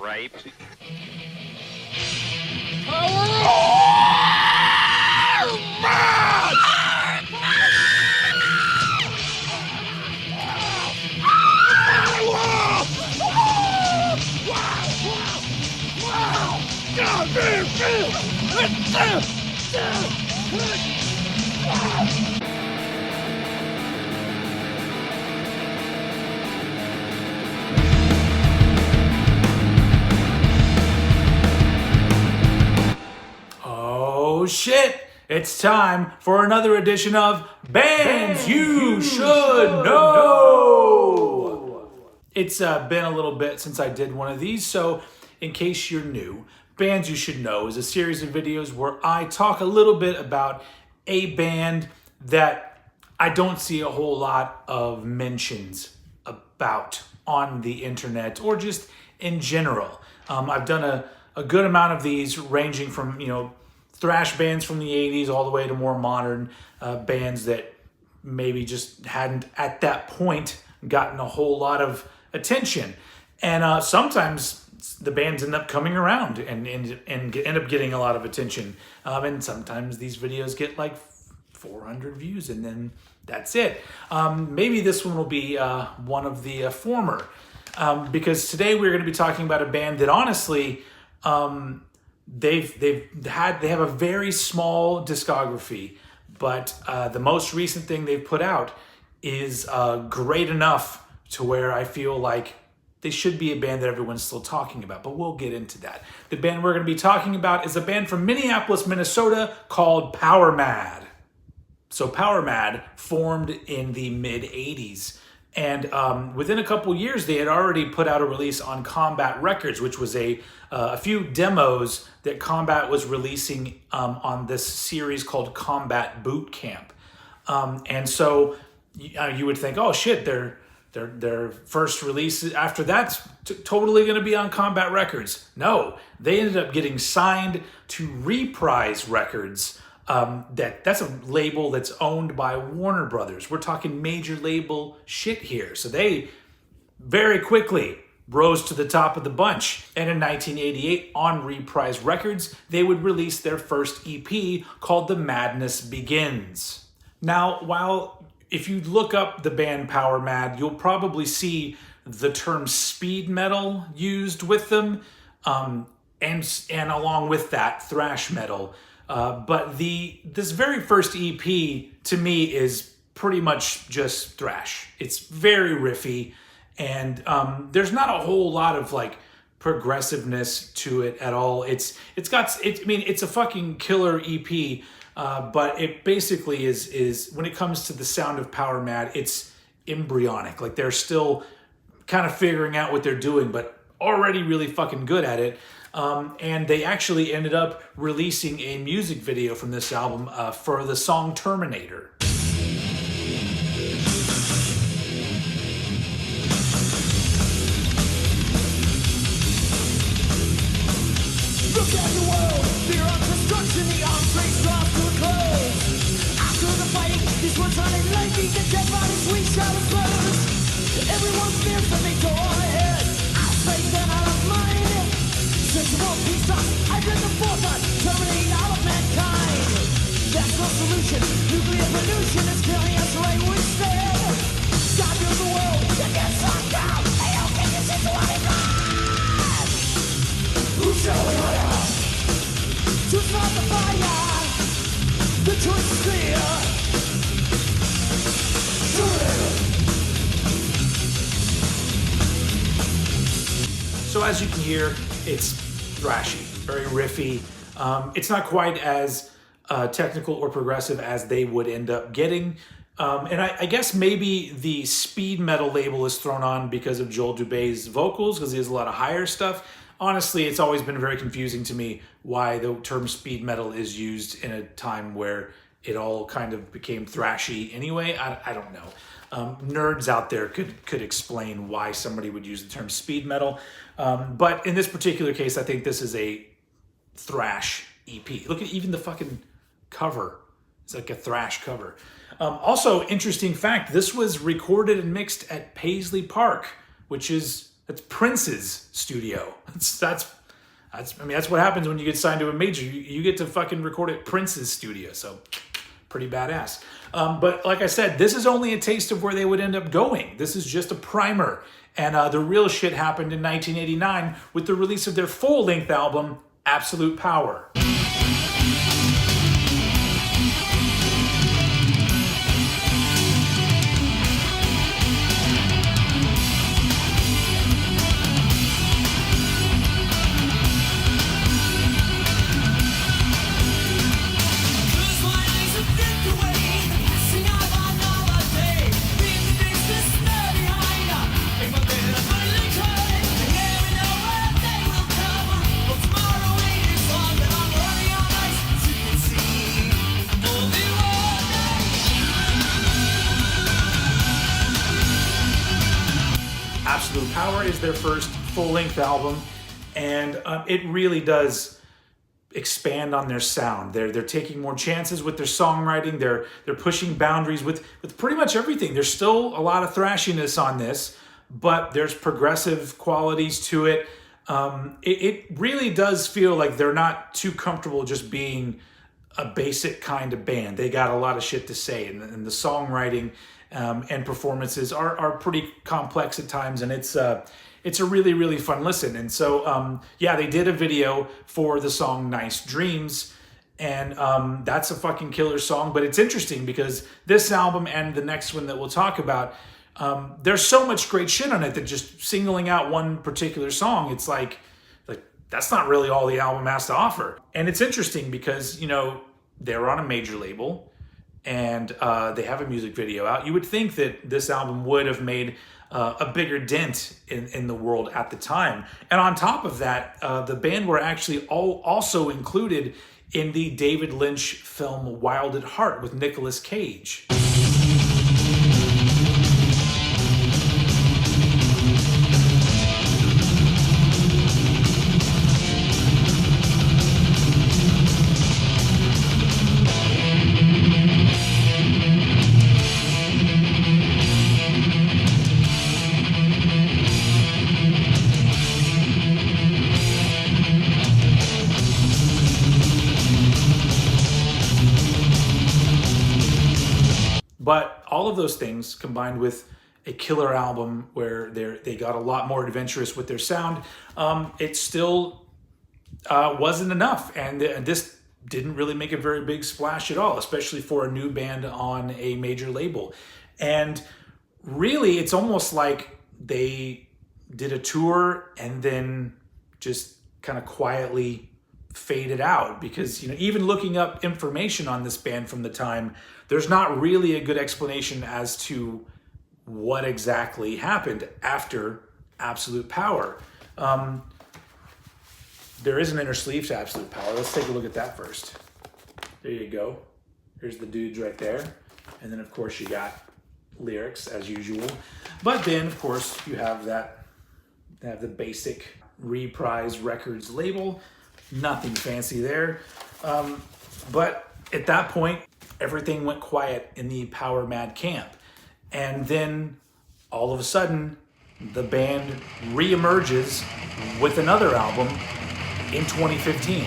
right? Oh shit! It's time for another edition of Bands You Should Know! It's been a little bit since I did one of these, so in case you're new, Bands You Should Know is a series of videos where I talk a little bit about a band that I don't see a whole lot of mentions about on the internet or just in general. I've done a good amount of these ranging from, thrash bands from the 80s all the way to more modern bands that maybe just hadn't at that point gotten a whole lot of attention. And sometimes the bands end up coming around and end up getting a lot of attention. And sometimes these videos get like 400 views and then that's it. Maybe this one will be one of the former. Because today we're going to be talking about a band that honestly, they have a very small discography, but the most recent thing they've put out is great enough to where I feel like they should be a band that everyone's still talking about, but we'll get into that. The band we're going to be talking about is a band from Minneapolis, Minnesota called Powermad. So Powermad formed in the mid-'80s. And within a couple years, they had already put out a release on Combat Records, which was a few demos that Combat was releasing on this series called Combat Boot Camp. And so you would think, oh shit, their first release after that's totally going to be on Combat Records. No, they ended up getting signed to Reprise Records. That's a label that's owned by Warner Brothers. We're talking major label shit here. So they very quickly rose to the top of the bunch. And in 1988, on Reprise Records, they would release their first EP called The Madness Begins. Now, if you look up the band Powermad, you'll probably see the term speed metal used with them, and along with that, thrash metal. But this very first EP to me is pretty much just thrash. It's very riffy, and there's not a whole lot of like progressiveness to it at all. It's a fucking killer EP, but it basically is when it comes to the sound of Powermad, it's embryonic. Like they're still kind of figuring out what they're doing, but already really fucking good at it. And they actually ended up releasing a music video from this album for the song Terminator. Look at the world, fear of destruction, the arms race draws to a close. After the fighting, these words running lightning, the dead bodies we shall expose. Everyone fears that they go on ahead. I'll fake them out of mind. Sensible peace up, I bring the forethought, terminate all of mankind. That's no solution, nuclear pollution is killing us right where we stand. God built the world, it gets sucked down. I don't think this is what it was. Who shall we hire? To start the fire, the choice is clear. So as you can hear, it's thrashy, very riffy. It's not quite as technical or progressive as they would end up getting. And I guess maybe the speed metal label is thrown on because of Joel Dubé's vocals, because he has a lot of higher stuff. Honestly, it's always been very confusing to me why the term speed metal is used in a time where it all kind of became thrashy anyway. I don't know. Nerds out there could explain why somebody would use the term speed metal. But in this particular case, I think this is a thrash EP. Look at even the fucking cover. It's like a thrash cover. Also, interesting fact, this was recorded and mixed at Paisley Park, which is That's Prince's studio. That's what happens when you get signed to a major. You get to fucking record at Prince's studio. So pretty badass. But like I said, this is only a taste of where they would end up going. This is just a primer. And the real shit happened in 1989 with the release of their full-length album, Absolute Power. Absolute Power is their first full-length album, and it really does expand on their sound. They're taking more chances with their songwriting. They're pushing boundaries with pretty much everything. There's still a lot of thrashiness on this, but there's progressive qualities to it. It really does feel like they're not too comfortable just being a basic kind of band. They got a lot of shit to say, and the songwriting and performances are pretty complex at times, and it's a really, really fun listen. And so, yeah, they did a video for the song Nice Dreams, and that's a fucking killer song. But it's interesting because this album and the next one that we'll talk about, there's so much great shit on it that just singling out one particular song, it's like that's not really all the album has to offer. And it's interesting because, you know, they're on a major label, and they have a music video out. You would think that this album would have made a bigger dent in the world at the time. And on top of that, the band were actually also included in the David Lynch film Wild at Heart with Nicolas Cage. But all of those things combined with a killer album where they got a lot more adventurous with their sound, it still wasn't enough. And this didn't really make a very big splash at all, especially for a new band on a major label. And really, it's almost like they did a tour and then just kind of quietly faded out, because, you know, even looking up information on this band from the time, there's not really a good explanation as to what exactly happened after Absolute Power. There is an inner sleeve to Absolute Power. Let's take a look at that first. There you go. Here's the dudes right there. And then, of course, you got lyrics as usual. But then, of course, you have the basic Reprise Records label. Nothing fancy there. But at that point, everything went quiet in the Powermad camp. And then all of a sudden, the band reemerges with another album in 2015.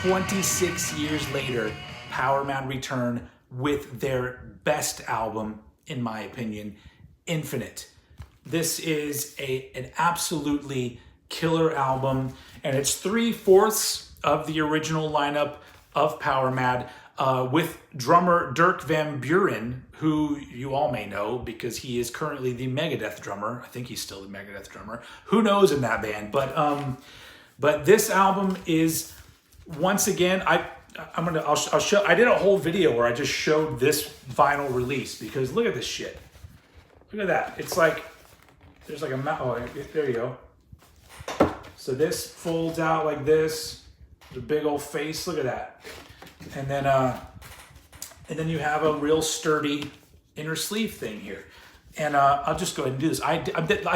"26 years later, Powermad return with their best album, in my opinion, Infinite. This is an absolutely killer album, and it's 3/4 of the original lineup of Powermad, with drummer Dirk Van Buren, who you all may know because he is currently the Megadeth drummer. I think he's still the Megadeth drummer. Who knows in that band? But this album is, once again, I'll show. I did a whole video where I just showed this vinyl release because look at this shit. Look at that. It's like there's like a oh, there you go. So this folds out like this. The big old face. Look at that. And then you have a real sturdy inner sleeve thing here. And I'll just go ahead and do this. I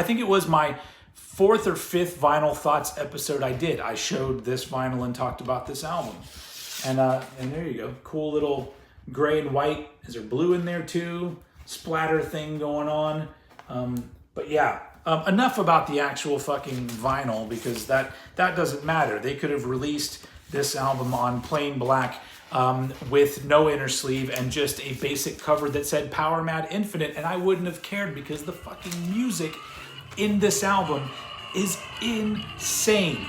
think it was my 4th or 5th Vinyl Thoughts episode I did. I showed this vinyl and talked about this album. And there you go. Cool little gray and white. Is there blue in there too? Splatter thing going on. But yeah, enough about the actual fucking vinyl because that doesn't matter. They could have released this album on plain black with no inner sleeve and just a basic cover that said Powermad Infinite, and I wouldn't have cared because the fucking music in this album is insane.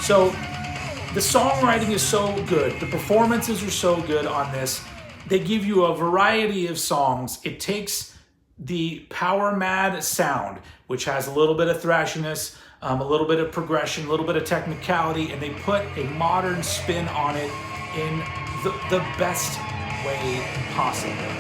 So the songwriting is so good. The performances are so good on this. They give you a variety of songs. It takes the Powermad sound, which has a little bit of thrashiness, a little bit of progression, a little bit of technicality, and they put a modern spin on it in the best way possible.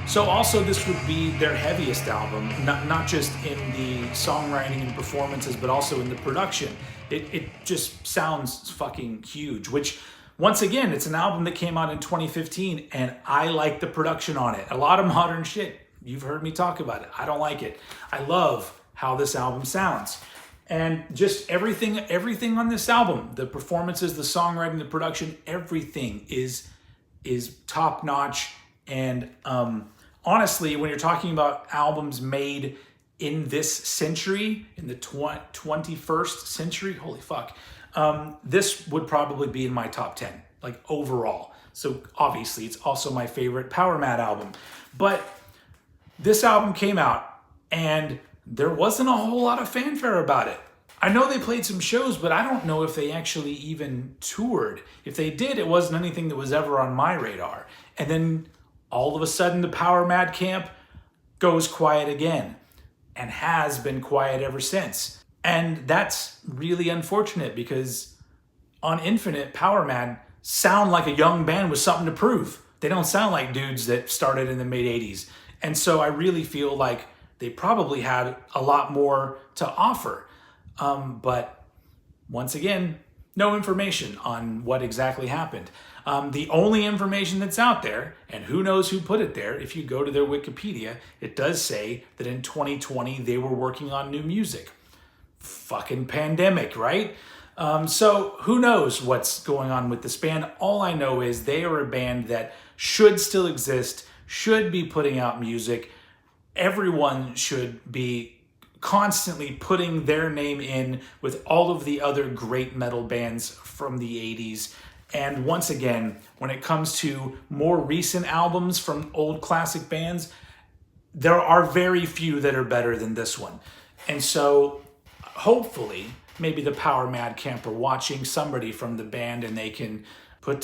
So also this would be their heaviest album, not just in the songwriting and performances, but also in the production. It just sounds fucking huge, which once again, it's an album that came out in 2015 and I like the production on it. A lot of modern shit. You've heard me talk about it. I don't like it. I love how this album sounds. And just everything on this album, the performances, the songwriting, the production, everything is top notch. And honestly, when you're talking about albums made in this century, in the 21st century, holy fuck, this would probably be in my top 10, like overall. So obviously it's also my favorite Powermad album. But this album came out and there wasn't a whole lot of fanfare about it. I know they played some shows, but I don't know if they actually even toured. If they did, it wasn't anything that was ever on my radar. And then all of a sudden the Powermad camp goes quiet again and has been quiet ever since. And that's really unfortunate because on Infinite, Powermad sound like a young band with something to prove. They don't sound like dudes that started in the mid 80s. And so I really feel like they probably had a lot more to offer. But once again, no information on what exactly happened. The only information that's out there, and who knows who put it there, if you go to their Wikipedia, it does say that in 2020 they were working on new music. Fucking pandemic, right? So who knows what's going on with this band? All I know is they are a band that should still exist, should be putting out music. Everyone should be constantly putting their name in with all of the other great metal bands from the 80s. And once again, when it comes to more recent albums from old classic bands, there are very few that are better than this one. And so hopefully, maybe the Powermad camp are watching somebody from the band and they can put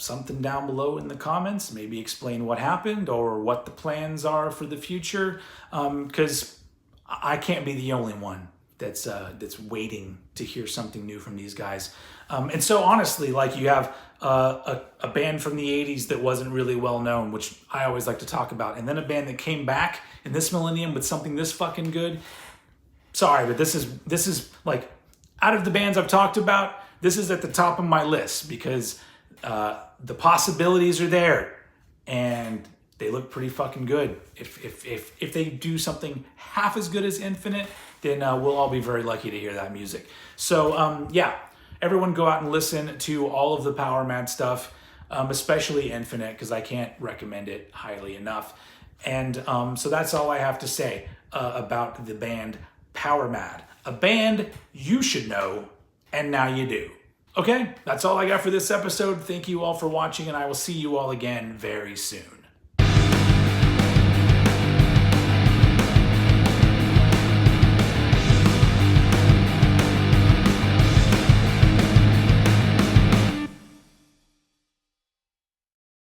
something down below in the comments, maybe explain what happened or what the plans are for the future. Because I can't be the only one that's waiting to hear something new from these guys. And so honestly, like you have a band from the 80s that wasn't really well known, which I always like to talk about, and then a band that came back in this millennium with something this fucking good. Sorry, but this is like, out of the bands I've talked about, this is at the top of my list because the possibilities are there and they look pretty fucking good. If they do something half as good as Infinite, then we'll all be very lucky to hear that music. So yeah, everyone go out and listen to all of the Powermad stuff, especially Infinite, because I can't recommend it highly enough. And so that's all I have to say about the band Powermad, a band you should know, and now you do. Okay, that's all I got for this episode. Thank you all for watching, and I will see you all again very soon.